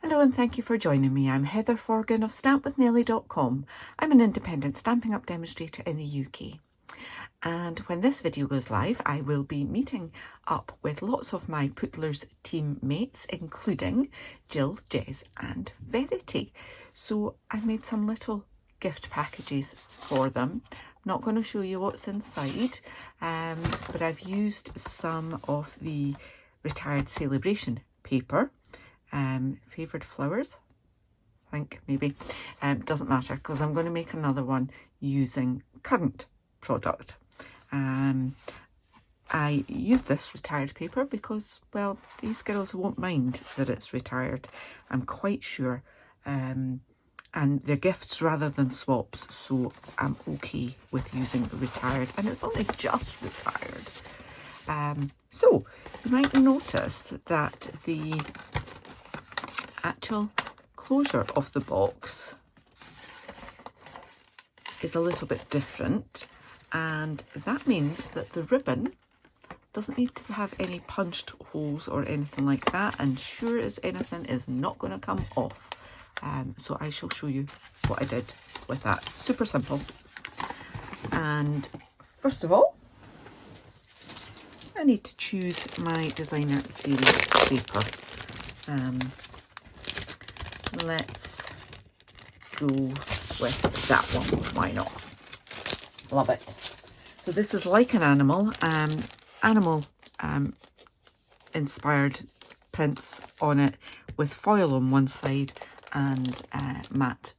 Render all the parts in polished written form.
Hello and thank you for joining me. I'm Heather Forgan of stampwithnellie.com. I'm an independent Stampin' Up demonstrator in the UK. And when this video goes live, I will be meeting up with lots of my Puttlers teammates, including Jill, Jez and Verity. So I made some little gift packages for them. I'm not going to show you what's inside, but I've used some of the retired celebration paper. Favoured flowers, I think, maybe. Doesn't matter because I'm going to make another one using current product. I use this retired paper because, well, these girls won't mind that it's retired, I'm quite sure. And they're gifts rather than swaps, so I'm okay with using retired, and it's only just retired. So you might notice that the actual closure of the box is a little bit different, and that means that the ribbon doesn't need to have any punched holes or anything like that, and sure as anything is not going to come off. So I shall show you what I did with that. Super simple. And first of all, I need to choose my designer series paper. Let's go with that one. Why not? Love it. So this is Like an Animal, inspired prints on it with foil on one side and matte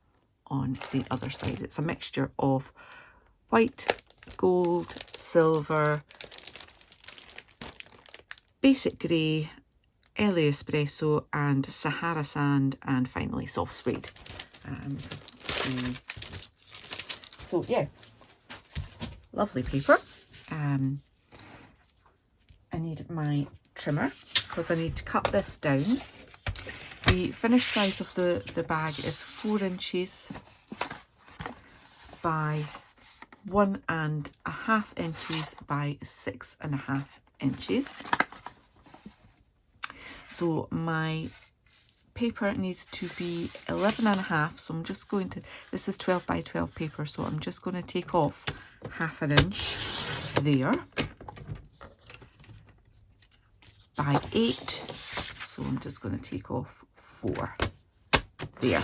on the other side. It's a mixture of white, gold, silver, basic grey, early espresso and Sahara sand, and finally soft suede. So yeah, lovely paper. I need my trimmer because I need to cut this down. The finished size of the bag is 4 inches by 1.5 inches by 6.5 inches. So my paper needs to be 11.5, so I'm just going to, this is 12 by 12 paper, so I'm just going to take off 1/2 inch there by 8, so I'm just going to take off 4 there.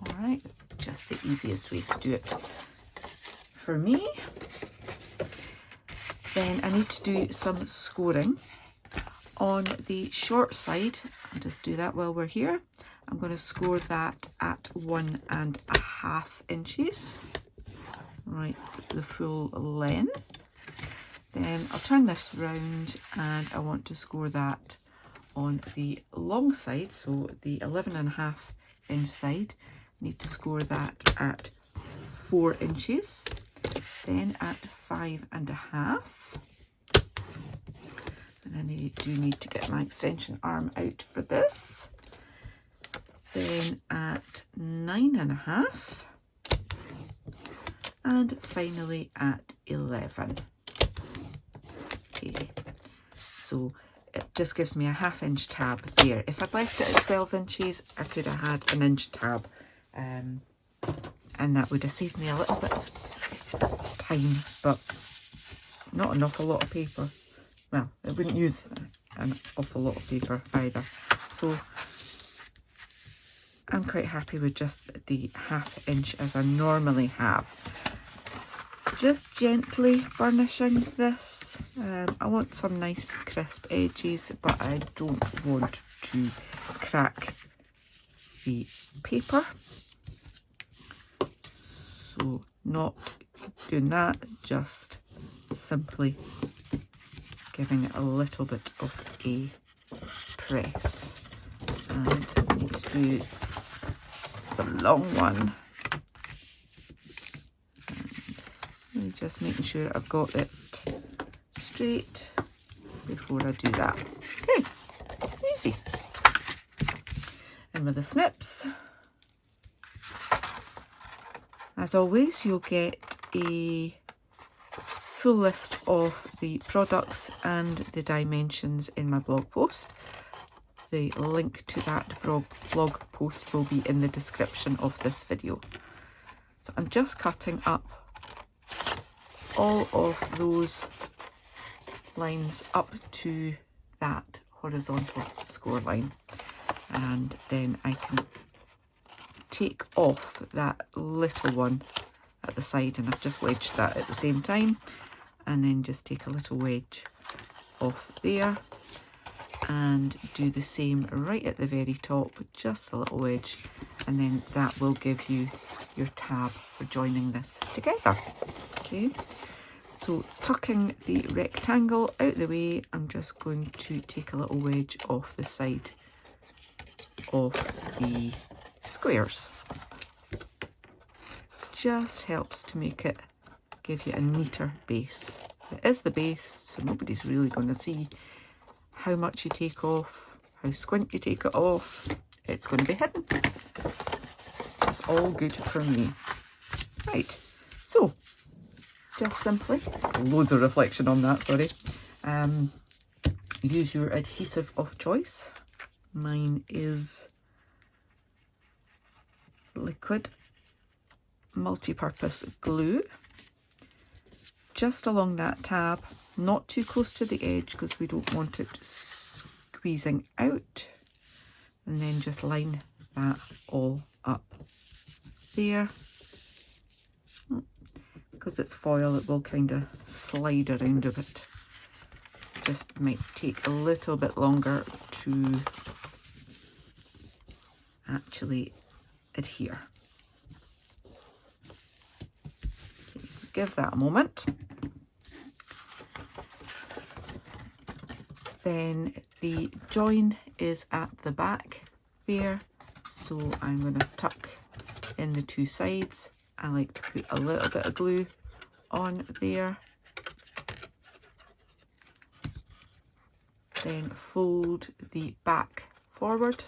All right, just the easiest way to do it for me. Then I need to do some scoring. On the short side, I'll just do that while we're here. I'm going to score that at 1.5 inches, right, the full length. Then I'll turn this round and I want to score that on the long side, so the 11.5 inch side. I need to score that at 4 inches, then at 5.5. And I do need to get my extension arm out for this. Then at 9.5. And finally at 11. Okay. So it just gives me a 1/2 inch tab there. If I'd left it at 12 inches, I could have had an inch tab. And that would have saved me a little bit of time, but not an awful lot of paper. Well, it wouldn't use an awful lot of paper either. So I'm quite happy with just the 1/2 inch as I normally have. Just gently burnishing this. I want some nice crisp edges, but I don't want to crack the paper. So not doing that, just simply giving it a little bit of a press. And I need to do the long one. And really just making sure I've got it straight before I do that. Okay, easy. And with the snips, as always, you'll get a full list of the products and the dimensions in my blog post. the link to that blog post will be in the description of this video. So I'm just cutting up all of those lines up to that horizontal score line, and then I can take off that little one at the side, and I've just wedged that at the same time, and then just take a little wedge off there and do the same right at the very top, just a little wedge, and then that will give you your tab for joining this together. Okay, so tucking the rectangle out the way, I'm just going to take a little wedge off the side of the squares. Just helps to make it give you a neater base. It is the base, so nobody's really going to see how much you take off, how squint you take it off. It's going to be hidden. That's all good for me. Right, so just simply, loads of reflection on that, sorry. Use your adhesive of choice. Mine is liquid multi-purpose glue. Just along that tab, not too close to the edge because we don't want it squeezing out, and then just line that all up there. Because it's foil, it will kind of slide around a bit. Just might take a little bit longer to actually adhere. Okay, give that a moment. Then the join is at the back there, so I'm going to tuck in the two sides. I like to put a little bit of glue on there, then fold the back forward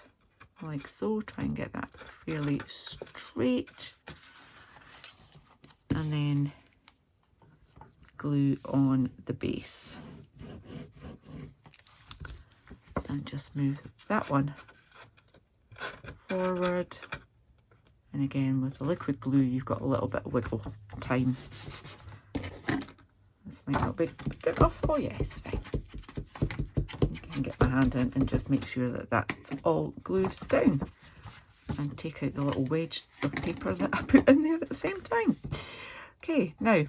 like so, try and get that fairly straight, and then glue on the base. And just move that one forward, and again with the liquid glue you've got a little bit of wiggle time. This might not be good enough. Oh yes, fine. I can get my hand in and just make sure that that's all glued down, and take out the little wedge of paper that I put in there at the same time. Okay, now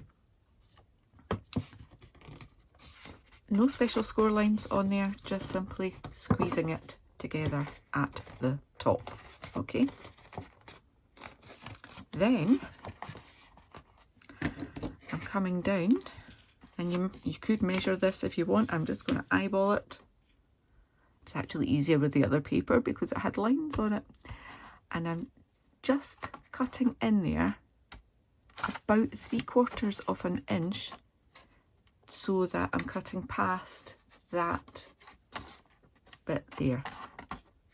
no special score lines on there, just simply squeezing it together at the top. Okay, then I'm coming down, and you could measure this if you want. I'm just going to eyeball it. It's actually easier with the other paper because it had lines on it, and I'm just cutting in there about 3/4 of an inch, so that I'm cutting past that bit there.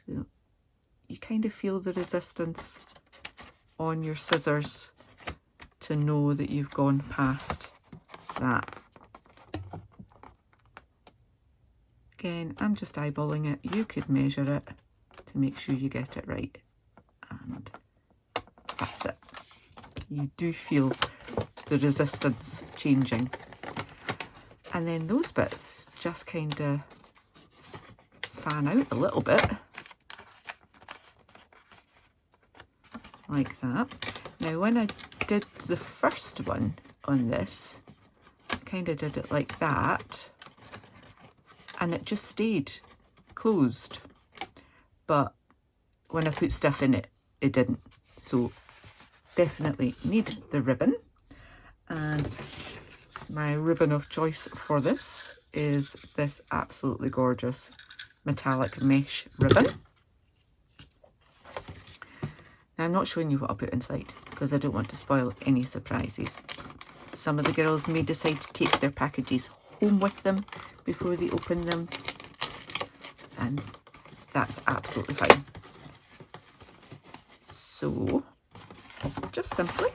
So you kind of feel the resistance on your scissors to know that you've gone past that. Again, I'm just eyeballing it. You could measure it to make sure you get it right. And that's it. You do feel the resistance changing. And then those bits just kind of fan out a little bit, like that. Now when I did the first one on this, I kind of did it like that, and it just stayed closed. But when I put stuff in it, it didn't. So definitely need the ribbon, and my ribbon of choice for this is this absolutely gorgeous metallic mesh ribbon. Now I'm not showing you what I put inside because I don't want to spoil any surprises. Some of the girls may decide to take their packages home with them before they open them, and that's absolutely fine. So just simply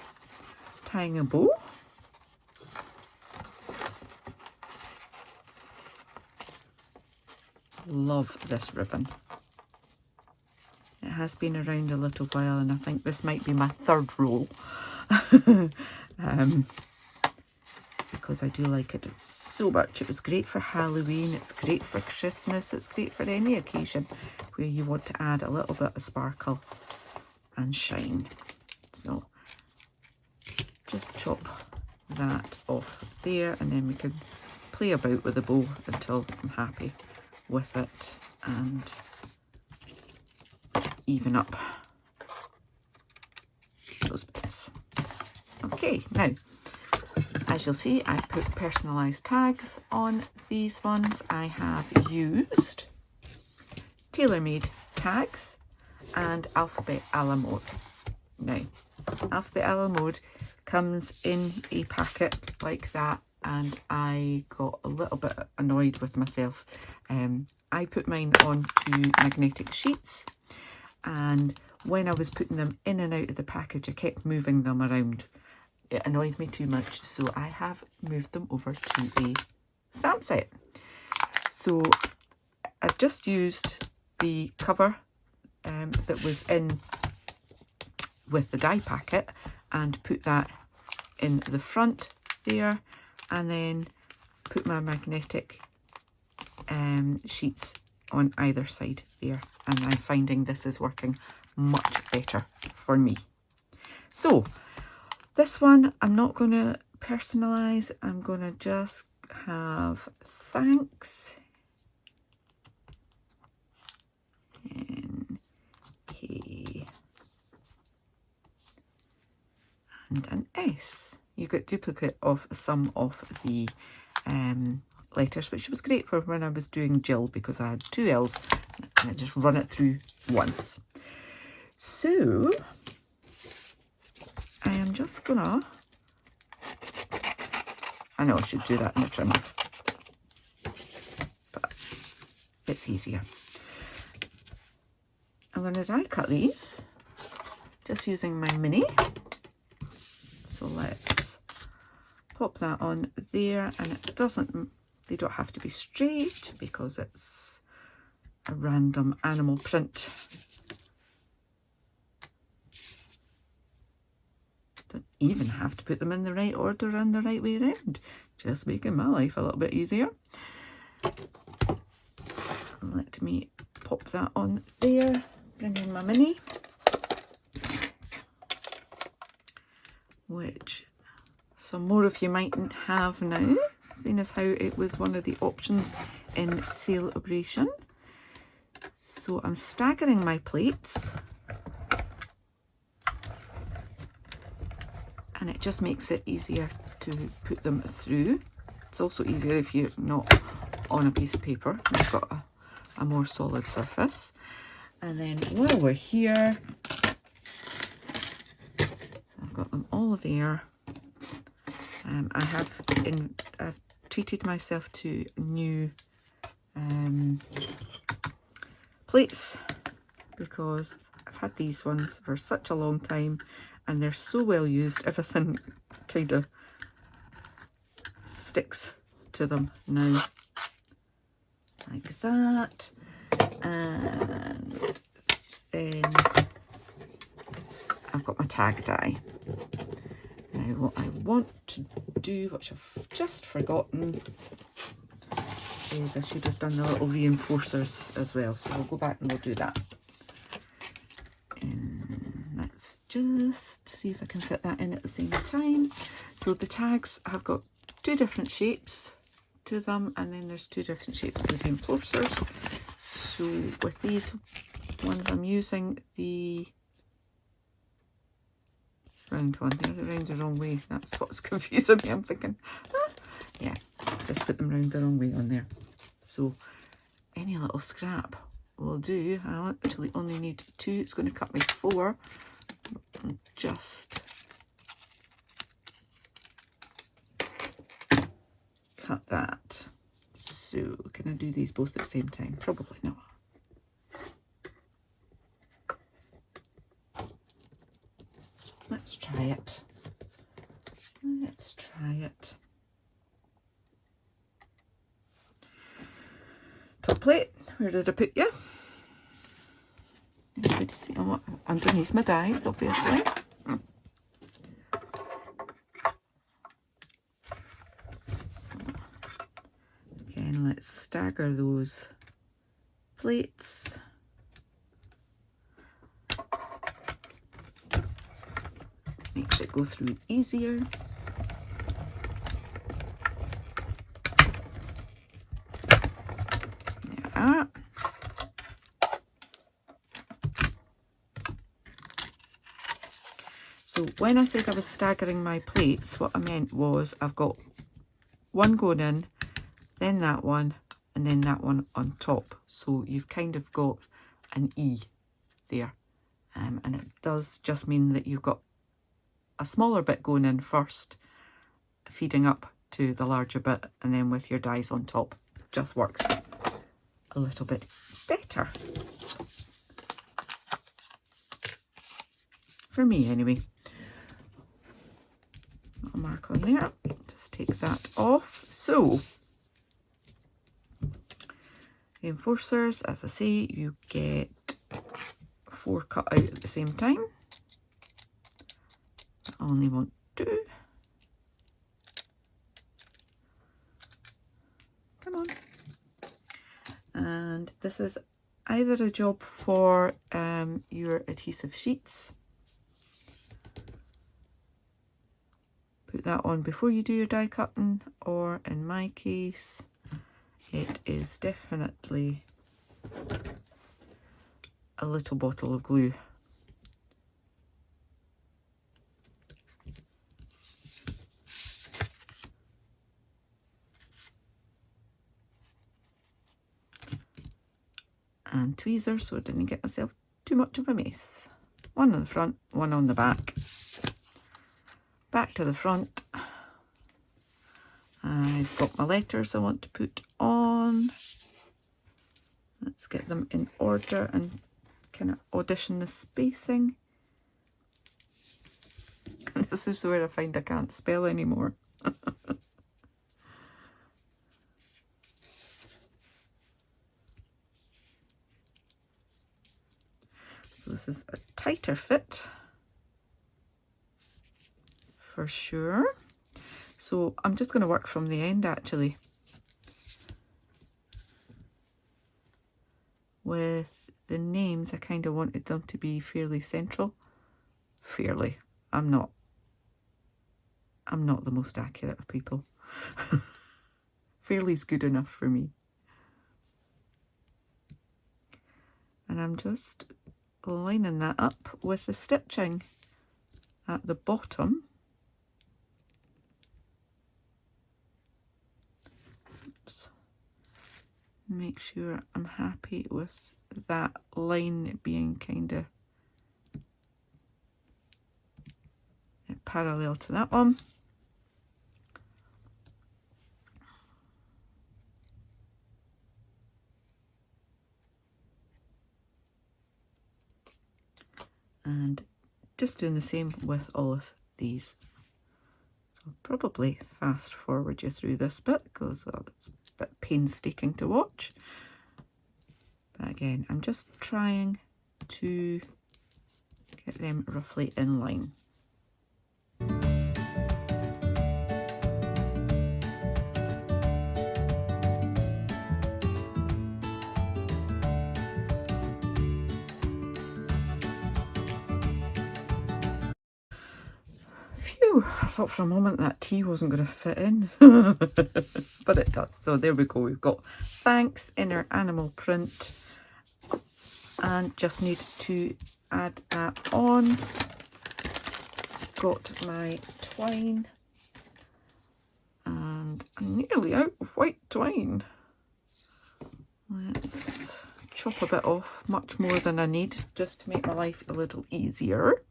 tying a bow. Love this ribbon. has been around a little while, and I think this might be my third roll. Because I do like it so much. It was great for Halloween, it's great for Christmas, it's great for any occasion where you want to add a little bit of sparkle and shine. So just chop that off there, and then we can play about with the bow until I'm happy with it and even up those bits. Okay, now as you'll see, I put personalised tags on these ones. I have used tailor-made tags and alphabet a la mode. Now, alphabet a la mode comes in a packet like that, and I got a little bit annoyed with myself. I put mine onto magnetic sheets, and when I was putting them in and out of the package, I kept moving them around. It annoyed me too much, so I have moved them over to a stamp set. So I just used the cover that was in with the die packet and put that in the front there, and then put my magnetic sheets on either side there, and I'm finding this is working much better for me. So this one I'm not going to personalise, I'm going to just have thanks N-K and an S. You get duplicate of some of the letters, which was great for when I was doing Jill, because I had 2 L's and I just run it through once. So I am just gonna, I know I should do that in a trimmer, but it's easier. I'm going to die cut these just using my mini. So let's pop that on there, and it doesn't, they don't have to be straight because it's a random animal print. Don't even have to put them in the right order and the right way around, just making my life a little bit easier. Let me pop that on there, bring in my mini, which some more of you mightn't have now, seeing as how it was one of the options in Celebration. So I'm staggering my plates, and it just makes it easier to put them through. It's also easier if you're not on a piece of paper, you've got a more solid surface. And then while we're here, so I've got them all there. I've treated myself to new plates, because I've had these ones for such a long time and they're so well used, everything kind of sticks to them now, like that. And then I've got my tag die. Now what I want to do, which I've just forgotten, is I should have done the little reinforcers as well. So we'll go back and we'll do that. And let's just see if I can fit that in at the same time. So the tags have got 2 different shapes to them, and then there's 2 different shapes of the reinforcers. So with these ones I'm using the round one. They're round the wrong way. That's what's confusing me. I'm thinking, yeah, just put them round the wrong way on there. So any little scrap will do. I actually only need 2. It's going to cut me 4. Just cut that. So can I do these both at the same time? Probably not. Let's try it. Let's try it. Top plate, where did I put you? Good to see them underneath my dies, obviously. So again, let's stagger those plates. Makes it go through easier. There we are. So when I said I was staggering my plates, what I meant was I've got one going in, then that one, and then that one on top. So you've kind of got an E there. And it does just mean that you've got a smaller bit going in first, feeding up to the larger bit, and then with your dies on top. Just works a little bit better. For me anyway. A mark on there. Just take that off. So the enforcers, as I say, you get 4 cut out at the same time. I only want 2. Come on. And this is either a job for your adhesive sheets. Put that on before you do your die cutting, or in my case, it is definitely a little bottle of glue. And tweezers, so I didn't get myself too much of a mess. One on the front, one on the back. Back to the front. I've got my letters I want to put on. Let's get them in order and kind of audition the spacing. And this is where I find I can't spell anymore. So this is a tighter fit for sure. So I'm just going to work from the end actually. With the names, I kind of wanted them to be fairly central. Fairly. I'm not the most accurate of people. Fairly is good enough for me. And I'm just lining that up with the stitching at the bottom. Oops. Make sure I'm happy with that line being kind of parallel to that one. And just doing the same with all of these. So I'll probably fast forward you through this bit because it's a bit painstaking to watch. But again, I'm just trying to get them roughly in line. I thought for a moment that T wasn't going to fit in, but it does. So there we go. We've got thanks in our animal print, and just need to add that on. Got my twine, and I'm nearly out of white twine. Let's chop a bit off, much more than I need, just to make my life a little easier.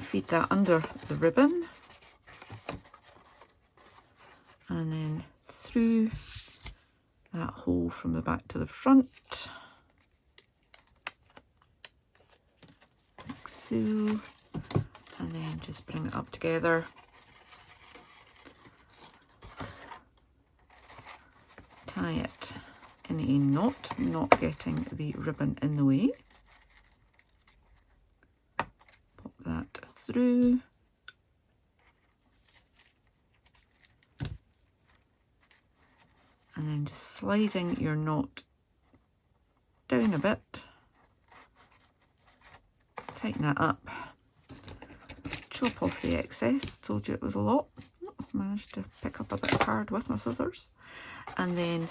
Feed that under the ribbon and then through that hole from the back to the front, like so, and then just bring it up together. Tie it in a knot, not getting the ribbon in the way. Pop that through. And then just sliding your knot down a bit. Tighten that up. Chop off the excess. Told you it was a lot. Managed to pick up a bit of card with my scissors. And then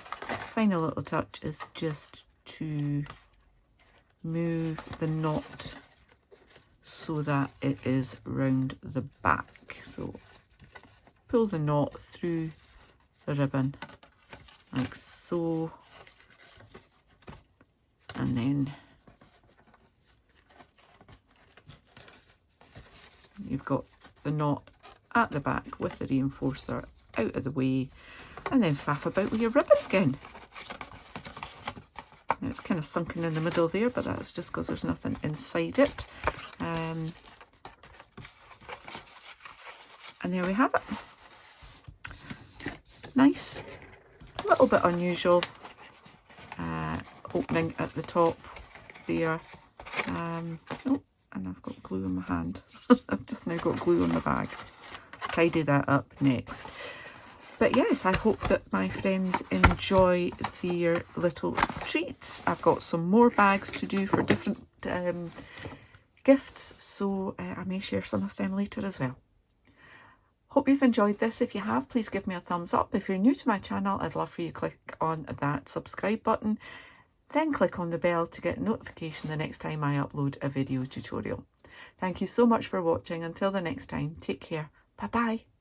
final little touch is just to move the knot so that it is round the back. So pull the knot through the ribbon like so, and then you've got the knot at the back with the reinforcer out of the way, and then faff about with your ribbon again. Now it's kind of sunken in the middle there, but that's just because there's nothing inside it. And there we have it. Nice, a little bit unusual opening at the top there. Oh, and I've got glue in my hand. I've just now got glue on the bag. Tidy that up next. But yes, I hope that my friends enjoy their little treats. I've got some more bags to do for different gifts, so I may share some of them later as well. Hope you've enjoyed this. If you have, please give me a thumbs up. If you're new to my channel, I'd love for you to click on that subscribe button, then click on the bell to get a notification the next time I upload a video tutorial. Thank you so much for watching. Until the next time, take care. Bye bye.